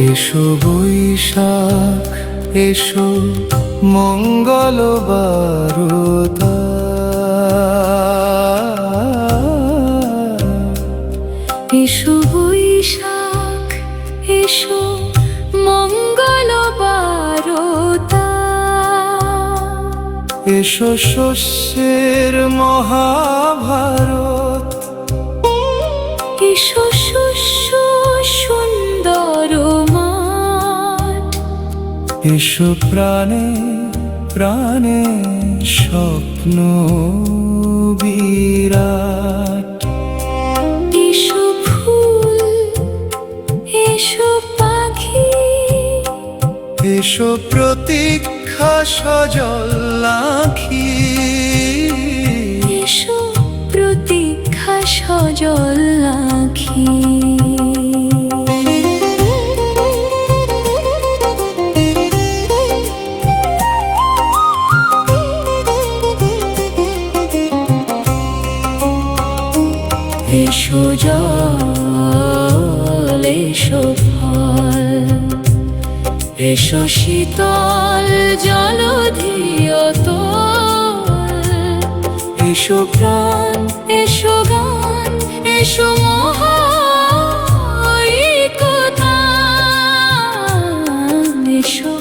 এসো বৈশাখ এসো মঙ্গল বারতা, এসো বৈশাখ এসো মঙ্গল বারতা, এসো শস্যের মহাভারত, এসো শস্য সুন্দর মাঠ, এসো প্রাণে প্রাণে স্বপ্ন বিরাট, এসো ফুল এসো পাখি, এসো প্রতীক্ষা সজল আঁখি, এসো প্রতীক্ষা সজল আঁখি। এসো জল এসো ফল, এসো শীতল জলধি অতল, এসো প্রাণ এসো গান এসো মহাইকতা, এসো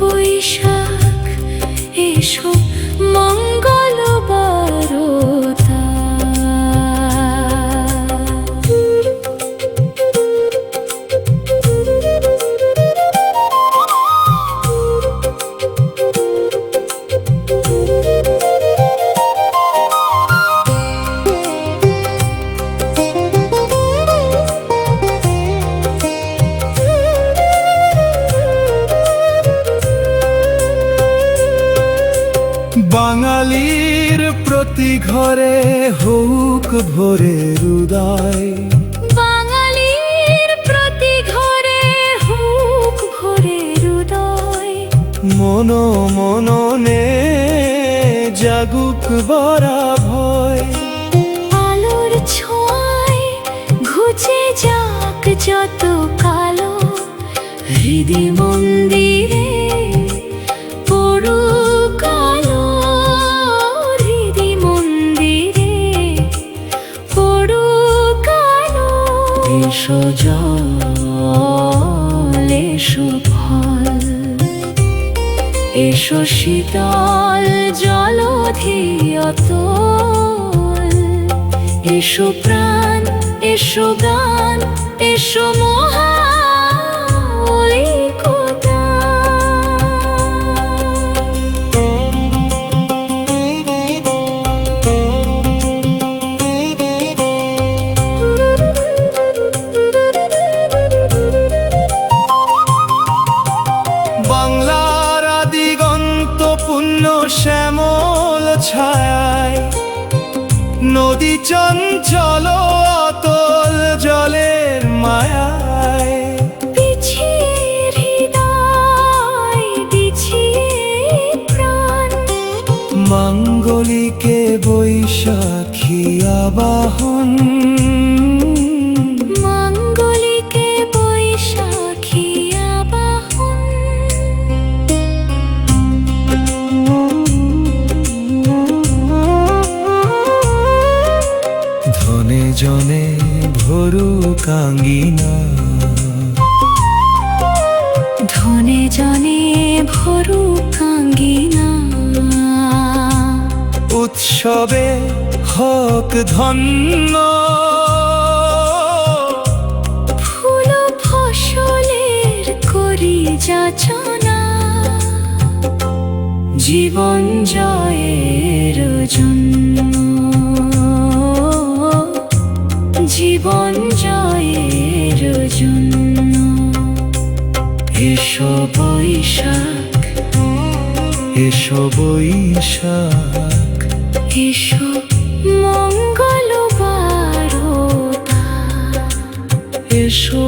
বৈশাখ এসো মঙ্গল বারতা। বাঙালির প্রতি ঘরে হোক ভোরের উদয়, বাঙালির প্রতি ঘরে হোক ভোরের উদয়, মন মননে জাগুক বরা ভয়, আলোর ছোঁয়ায় ঘুচে যাক যত কালো, হৃদি মন্দিরে পড়ুক আলো, হৃদি মন্দিরে পড়ুক আলো। এসো জল এসো ফল, এসো শীতল জলধি অতল, এসো প্রাণ এসো গান এসো মহাইকতা। বাংলার দিগন্ত পুণ্য শ্যামল ছায়ায়, নদী চঞ্চল অতল জলের মায়ায়, বিছিয়ে হৃদয় বিছিয়ে প্রাণ, মাঙ্গলিকে বৈশাখী আবাহন, মাঙ্গলিকে বৈশাখী আবাহন। ধনে জনে ভরুক আঙ্গিনা, ধনে জনে ভরুক আঙ্গিনা, উৎসবে হোক ধন্য, ফুল ফসলের করি যাচনা, জীবন জয়ের জন্য, জীবন জয়ের জন্য। এসো বৈশাখ এসো বৈশাখ এসো মঙ্গল বারতা, এসো